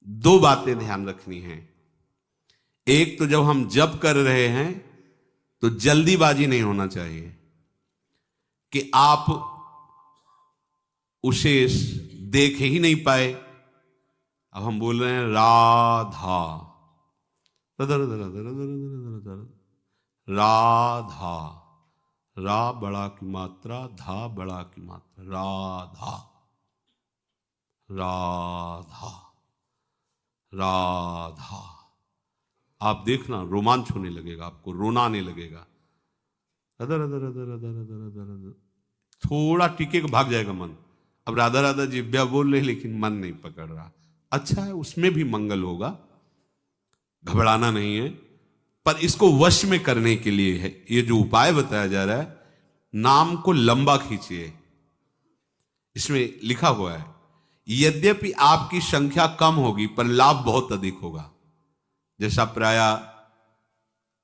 दो बातें ध्यान रखनी है। एक तो जब हम जप कर रहे हैं तो जल्दीबाजी नहीं होना चाहिए कि आप उसे देख ही नहीं पाए। अब हम बोल रहे हैं राधा, राधा, रा बड़ा की मात्रा, धा बड़ा की मात्रा, राधा, राधा, राधा। आप देखना रोमांच होने लगेगा, आपको रोना आने लगेगा। Other other other other other other other, थोड़ा टिके को भाग जाएगा मन। अब राधा राधा जिब्या बोल रहे लेकिन मन नहीं पकड़ रहा। अच्छा है, उसमें भी मंगल होगा, घबराना नहीं है। पर इसको वश में करने के लिए है ये जो उपाय बताया जा रहा है, नाम को लंबा खींचिए। इसमें लिखा हुआ है यद्यपि आपकी संख्या कम होगी पर लाभ बहुत अधिक होगा। जैसा प्राय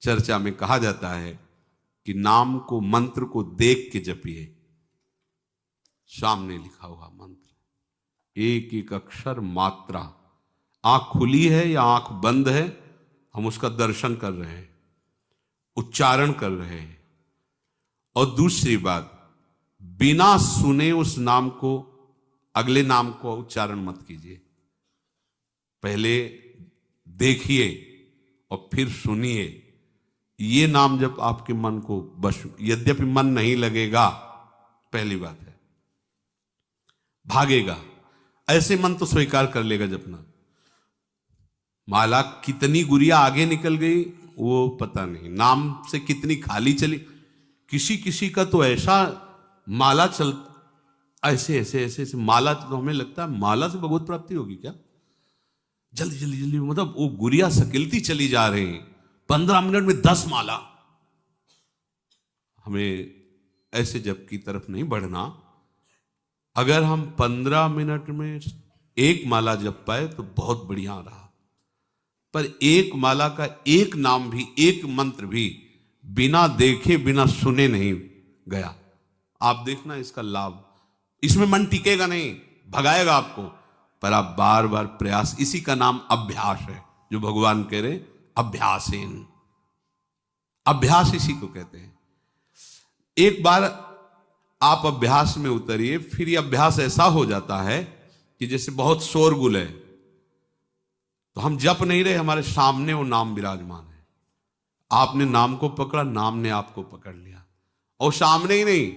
चर्चा में कहा जाता है कि नाम को, मंत्र को देख के जपिए। सामने लिखा हुआ मंत्र, एक एक अक्षर मात्रा, आंख खुली है या आंख बंद है, हम उसका दर्शन कर रहे हैं, उच्चारण कर रहे हैं। और दूसरी बात, बिना सुने उस नाम को, अगले नाम को उच्चारण मत कीजिए। पहले देखिए और फिर सुनिए। ये नाम जब आपके मन को बस, यद्यपि मन नहीं लगेगा, पहली बात है, भागेगा। ऐसे मन तो स्वीकार कर लेगा जपना। माला कितनी गुड़िया आगे निकल गई वो पता नहीं, नाम से कितनी खाली चली। किसी किसी का तो ऐसा माला चल, ऐसे ऐसे ऐसे ऐसे माला, तो हमें लगता है माला से भगवत प्राप्ति होगी क्या। जल्दी जल्दी जल्दी, मतलब वो गुड़िया सकिलती चली जा रही है, 15 मिनट में 10 माला। हमें ऐसे जप की तरफ नहीं बढ़ना। अगर हम 15 मिनट में एक माला जप पाए तो बहुत बढ़िया रहा। पर एक माला का एक नाम भी, एक मंत्र भी बिना देखे बिना सुने नहीं गया। आप देखना इसका लाभ, इसमें मन टिकेगा नहीं, भगाएगा आपको। पर आप बार बार प्रयास, इसी का नाम अभ्यास है, जो भगवान कह रहे अभ्यासेन। अभ्यास इसी को कहते हैं। एक बार आप अभ्यास में उतरिए, फिर ये अभ्यास ऐसा हो जाता है कि जैसे बहुत शोरगुल है तो हम जप नहीं रहे, हमारे सामने वो नाम विराजमान है। आपने नाम को पकड़ा, नाम ने आपको पकड़ लिया। और सामने ही नहीं,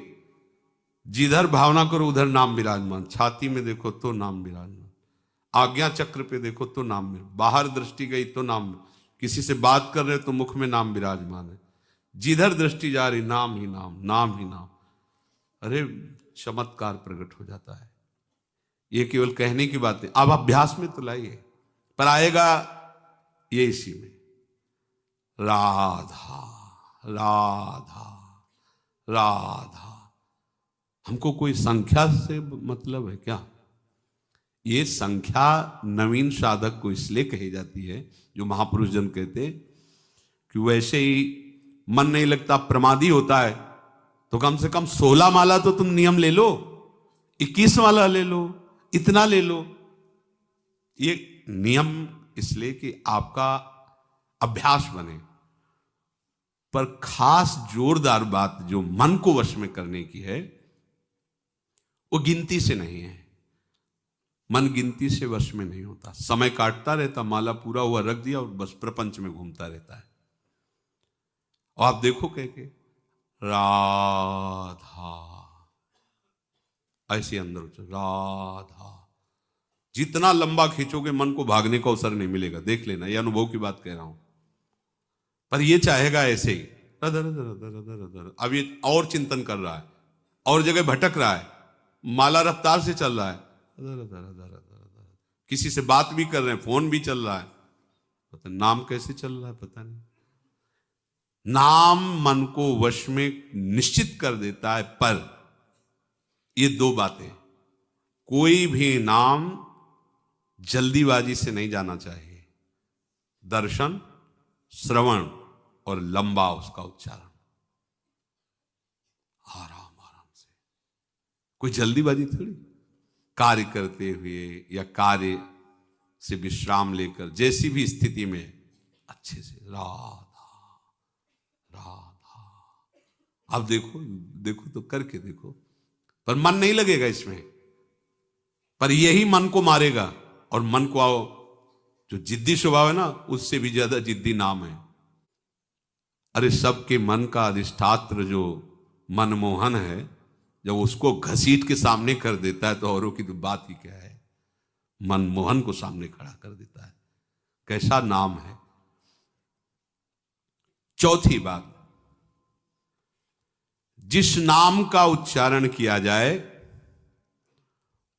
जिधर भावना करो उधर नाम विराजमान। छाती में देखो तो नाम विराजमान, आज्ञा चक्र पे देखो तो नाम विराजमान, बाहर दृष्टि गई तो नाम, किसी से बात कर रहे तो मुख में नाम विराजमान है। जिधर दृष्टि जा रही नाम ही नाम, नाम ही नाम। अरे चमत्कार प्रकट हो जाता है। ये केवल कहने की बात है, अब अभ्यास में तो लाइए। पर आएगा ये इसी में, राधा राधा राधा। हमको कोई संख्या से मतलब है क्या। ये संख्या नवीन साधक को इसलिए कही जाती है, जो महापुरुष जन कहते कि वैसे ही मन नहीं लगता, प्रमादी होता है, तो कम से कम 16 माला तो तुम नियम ले लो, 21 माला ले लो, इतना ले लो। ये नियम इसलिए कि आपका अभ्यास बने। पर खास जोरदार बात जो मन को वश में करने की है, वो गिनती से नहीं है। मन गिनती से वश में नहीं होता, समय काटता रहता, माला पूरा हुआ रख दिया और बस प्रपंच में घूमता रहता है। और आप देखो कह के राधा, ऐसे अंदर राधा, जितना लंबा खींचोगे मन को भागने का अवसर नहीं मिलेगा। देख लेना, ये अनुभव की बात कह रहा हूं। पर ये चाहेगा ऐसे ही, अब ये और चिंतन कर रहा है, और जगह भटक रहा है, माला रफ्तार से चल रहा है, किसी से बात भी कर रहे हैं, फोन भी चल रहा है, पता नाम कैसे चल रहा है पता नहीं। नाम मन को वश में निश्चित कर देता है। पर ये दो बातें, कोई भी नाम जल्दीबाजी से नहीं जाना चाहिए। दर्शन, श्रवण और लंबा उसका उच्चारण, आराम आराम से। कोई जल्दीबाजी थोड़ी, कार्य करते हुए या कार्य से विश्राम लेकर जैसी भी स्थिति में अच्छे से राधा राधा। अब देखो देखो तो करके देखो, पर मन नहीं लगेगा इसमें, पर यही मन को मारेगा। और मन को आओ जो जिद्दी स्वभाव है ना, उससे भी ज्यादा जिद्दी नाम है। अरे सबके मन का अधिष्ठात्र जो मनमोहन है, जब उसको घसीट के सामने कर देता है तो औरों की तो बात ही क्या है, मनमोहन को सामने खड़ा कर देता है। कैसा नाम है। चौथी बात, जिस नाम का उच्चारण किया जाए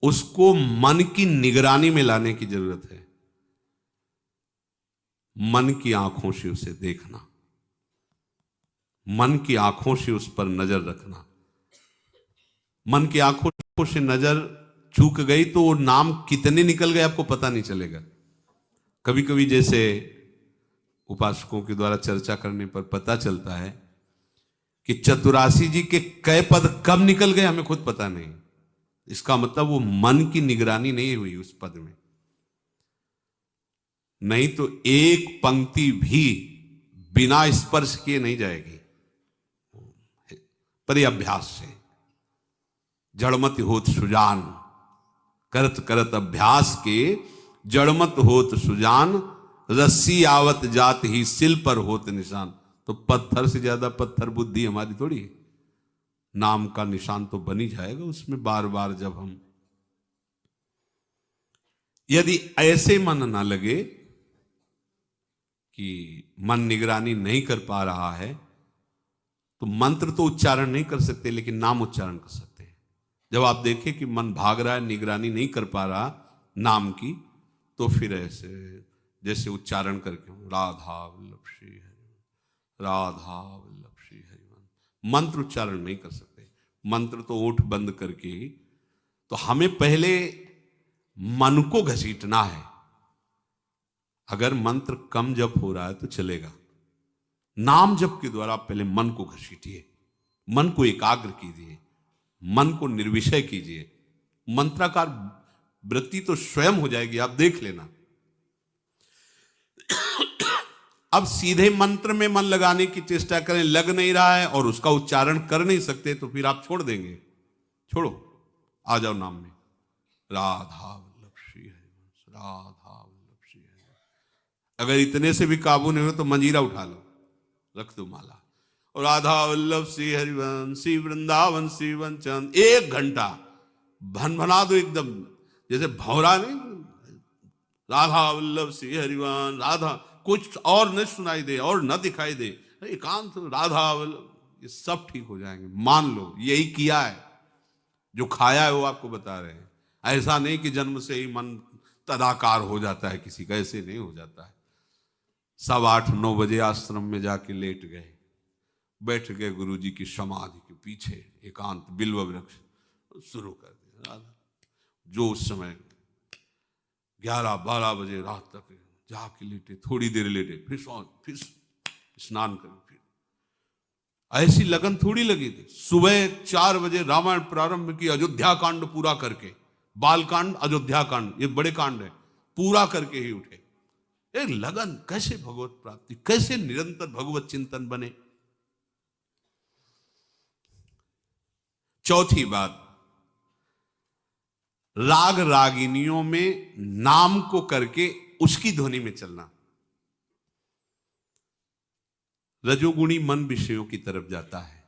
उसको मन की निगरानी में लाने की जरूरत है। मन की आंखों से उसे देखना, मन की आंखों से उस पर नजर रखना। मन की आंखों से नजर चूक गई तो वो नाम कितने निकल गए आपको पता नहीं चलेगा। कभी कभी जैसे उपासकों के द्वारा चर्चा करने पर पता चलता है कि चतुरासी जी के कई पद कब निकल गए हमें खुद पता नहीं। इसका मतलब वो मन की निगरानी नहीं हुई उस पद में, नहीं तो एक पंक्ति भी बिना स्पर्श किए नहीं जाएगी। पर यह अभ्यास से जड़मत होत सुजान, करत करत अभ्यास के जड़मत होत सुजान, रस्सी आवत जात ही सिल पर होत निशान। तो पत्थर से ज्यादा पत्थर बुद्धि हमारी थोड़ी है। नाम का निशान तो बनी जाएगा उसमें बार बार जब हम, यदि ऐसे मन ना लगे कि मन निगरानी नहीं कर पा रहा है तो मंत्र तो उच्चारण नहीं कर सकते लेकिन नाम उच्चारण कर सकते हैं। जब आप देखें कि मन भाग रहा है, निगरानी नहीं कर पा रहा नाम की, तो फिर ऐसे जैसे उच्चारण करके राधा वल्लभ श्री हरि, राधा वल्लभ श्री हरि, मंत्र उच्चारण नहीं कर सकते। मंत्र तो ओठ बंद करके ही, तो हमें पहले मन को घसीटना है। अगर मंत्र कम जप हो रहा है तो चलेगा, नाम जप के द्वारा पहले मन को घसीटिए, मन को एकाग्र कीजिए, मन को निर्विषय कीजिए। मंत्राकार वृत्ति तो स्वयं हो जाएगी, आप देख लेना। अब सीधे मंत्र में मन लगाने की चेष्टा करें, लग नहीं रहा है और उसका उच्चारण कर नहीं सकते तो फिर आप छोड़ देंगे। छोड़ो, आ जाओ नाम में, राधा वल्लभ श्री हरिवंश, राधा वल्लभ श्री हरिवंश। अगर इतने से भी काबू नहीं हो तो मंजीरा उठा लो, रख दो माला, और राधा वल्लभ श्री हरिवंश, श्री वृंदावन श्री वंचन। 1 घंटा भनभना दो एकदम, जैसे भौरा नहीं, राधा वल्लभ श्री हरिवंश, राधा, कुछ और न सुनाई दे और न दिखाई दे, एकांत राधा वल्लभ, ये सब ठीक हो जाएंगे। मान लो यही किया है, जो खाया है वो आपको बता रहे हैं। ऐसा नहीं कि जन्म से ही मन तदाकार हो जाता है किसी का, ऐसे नहीं हो जाता है। 8:15-9 बजे आश्रम में जाके लेट गए, बैठ गए गुरु जी की समाधि के पीछे एकांत बिल्व वृक्ष, शुरू कर दिया। जो उस समय 11-12 बजे रात तक जाके लेटे, थोड़ी देर लेटे, फिर स्नान करें, फिर ऐसी लगन थोड़ी लगी थी। सुबह 4 बजे रामायण प्रारंभ की, अयोध्या कांड पूरा करके, बाल कांड अयोध्या कांड ये बड़े कांड है, पूरा करके ही उठे। एक लगन, कैसे भगवत प्राप्ति, कैसे निरंतर भगवत चिंतन बने। चौथी बात, राग रागिनियों में नाम को करके उसकी ध्वनि में चलना। रजोगुणी मन विषयों की तरफ जाता है,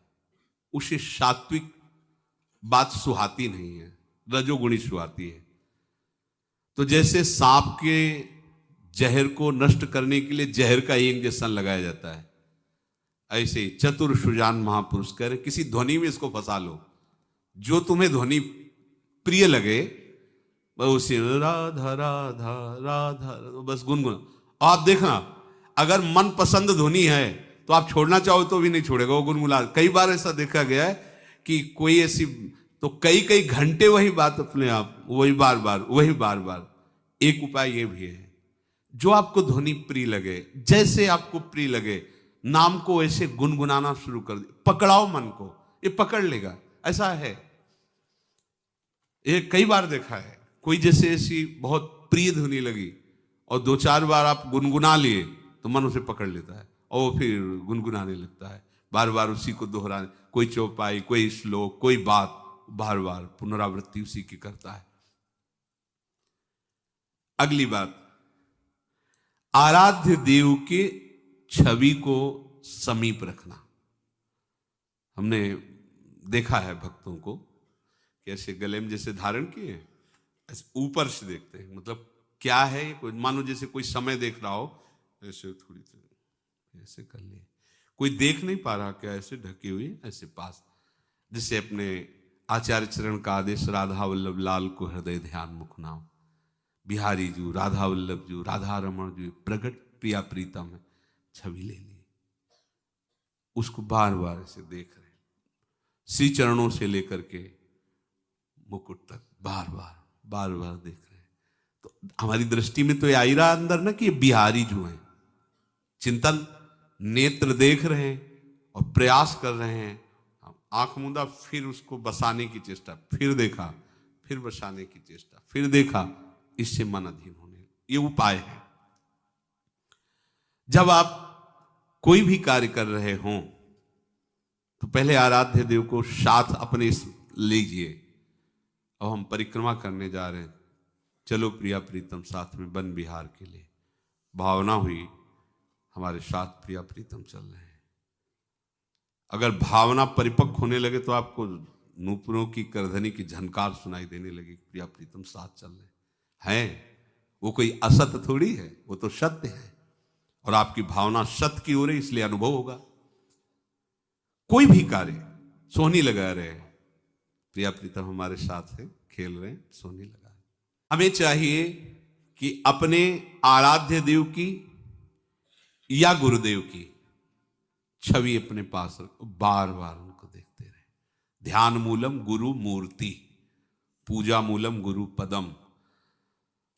उसे सात्विक बात सुहाती नहीं है, रजोगुणी सुहाती है। तो जैसे सांप के जहर को नष्ट करने के लिए जहर का इंजेक्शन लगाया जाता है, ऐसे चतुर सुजान महापुरुष कह रहे किसी ध्वनि में इसको फंसा लो, जो तुम्हें ध्वनि प्रिय लगे उसी राधा राधा राधा बस गुनगुना। आप देखना, अगर मन पसंद ध्वनि है तो आप छोड़ना चाहो तो भी नहीं छोड़ेगा, वो गुनगुना। कई बार ऐसा देखा गया है कि कोई ऐसी, तो कई घंटे वही बात अपने आप, वही बार बार। एक उपाय ये भी है, जो आपको ध्वनि प्रिय लगे, जैसे आपको प्रिय लगे, नाम को ऐसे गुनगुनाना शुरू कर दे, पकड़ाओ मन को, ये पकड़ लेगा। ऐसा है, ये कई बार देखा है, कोई जैसे ऐसी बहुत प्रिय ध्वनि लगी और 2-4 बार आप गुनगुना लिए तो मन उसे पकड़ लेता है और वो फिर गुनगुनाने लगता है, बार बार उसी को दोहराने, कोई चौपाई, कोई श्लोक, कोई बात, बार बार पुनरावृत्ति उसी की करता है। अगली बात, आराध्य देव के छवि को समीप रखना। हमने देखा है भक्तों को कि ऐसे गले में जैसे धारण किए, ऐसे ऊपर से देखते हैं, मतलब क्या है, कोई मानो जैसे कोई समय देख रहा हो, ऐसे थोड़ी ऐसे कर लिए, कोई देख नहीं पा रहा क्या, ऐसे ढके हुए ऐसे पास, जिसे अपने आचार्य चरण का आदेश, राधा वल्लभ लाल को हृदय ध्यान मुख नाम, बिहारी जू, राधा वल्लभ जू, राधा रमण जू, प्रगट प्रिया प्रीतम है, छवि ले ली, उसको बार बार ऐसे देख रहे, श्री चरणों से लेकर के मुकुट तक बार बार देख रहे हैं। तो हमारी दृष्टि में तो ये आ ही रहा अंदर ना कि ये बिहारी जो है, चिंतन, नेत्र देख रहे हैं और प्रयास कर रहे हैं, आंख मूंदा, फिर उसको बसाने की चेष्टा, फिर देखा, फिर बसाने की चेष्टा, फिर देखा, इससे मन अधीन होने, ये उपाय है। जब आप कोई भी कार्य कर रहे हों तो पहले आराध्य देव को साथ अपने लीजिए। अब हम परिक्रमा करने जा रहे हैं, चलो प्रिया प्रीतम साथ में वन विहार के लिए, भावना हुई हमारे साथ प्रिया प्रीतम चल रहे हैं। अगर भावना परिपक्व होने लगे तो आपको नूपुरों की करधनी की झनकार सुनाई देने लगी, प्रिया प्रीतम साथ चल रहे हैं। वो कोई असत्य थोड़ी है, वो तो सत्य है, और आपकी भावना सत्य की हो रही, इसलिए अनुभव होगा। कोई भी कार्य, सोहनी लगा रहे हैं, प्रिया प्रीतम हमारे साथ है, खेल रहे हैं, सोहनी लगा रहे। हमें चाहिए कि अपने आराध्य देव की या गुरुदेव की छवि अपने पास रखो, बार बार उनको देखते रहे। ध्यान मूलम गुरु मूर्ति, पूजा मूलम गुरु पदम।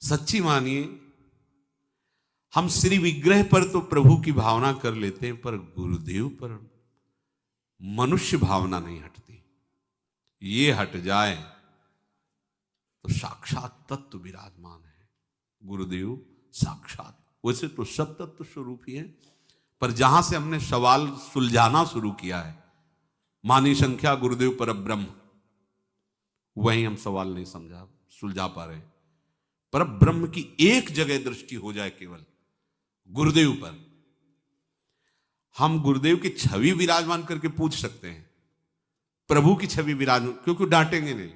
सच्ची मानिए, हम श्री विग्रह पर तो प्रभु की भावना कर लेते हैं, पर गुरुदेव पर मनुष्य भावना नहीं हटती। ये हट जाए तो साक्षात तत्व विराजमान है। गुरुदेव साक्षात, वैसे तो सब तत्व स्वरूप ही है, पर जहां से हमने सवाल सुलझाना शुरू किया है, मानी संख्या गुरुदेव पर ब्रह्म, वहीं हम सवाल नहीं सुलझा पा रहे। पर ब्रह्म की एक जगह दृष्टि हो जाए केवल गुरुदेव पर, हम गुरुदेव की छवि विराजमान करके पूछ सकते हैं, प्रभु की छवि विराजमान, क्योंकि डांटेंगे नहीं,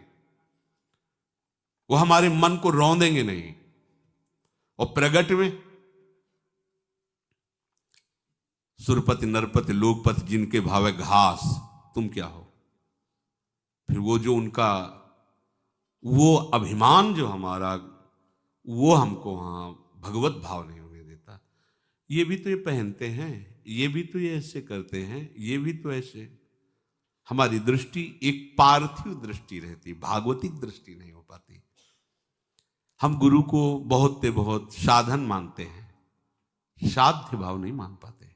वो हमारे मन को रौंदेंगे नहीं। और प्रगट में सुरपति नरपति लोकपति जिनके भावे घास, तुम क्या हो। फिर वो जो उनका वो अभिमान जो हमारा, वो हमको वहां भगवत भाव नहीं होने देता। ये भी तो ये पहनते हैं, ये भी तो ये ऐसे करते हैं, ये भी तो ऐसे। हमारी दृष्टि एक पार्थिव दृष्टि रहती, भागवतिक दृष्टि नहीं हो पाती। हम गुरु को बहुत साधन मानते हैं, साध्य भाव नहीं मान पाते।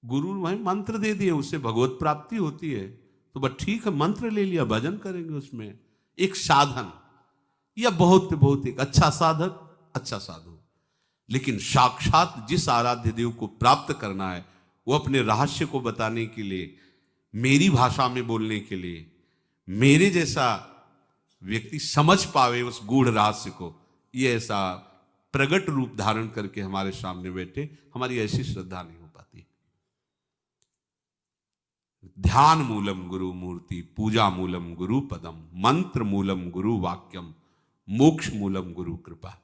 गुरु वही मंत्र दे दिए, उससे भगवत प्राप्ति होती है, तो बस ठीक है, मंत्र ले लिया, भजन करेंगे, उसमें एक साधन, या बहुत एक अच्छा साधक, अच्छा साधु। लेकिन साक्षात जिस आराध्य देव को प्राप्त करना है, वो अपने रहस्य को बताने के लिए, मेरी भाषा में बोलने के लिए, मेरे जैसा व्यक्ति समझ पावे उस गूढ़ रहस्य को, ये ऐसा प्रगट रूप धारण करके हमारे सामने बैठे, हमारी ऐसी श्रद्धा नहीं हो पाती। ध्यान मूलम गुरु मूर्ति, पूजा मूलम गुरु पदम, मंत्र मूलम गुरु वाक्यम, मोक्ष मूलम गुरु कृपा।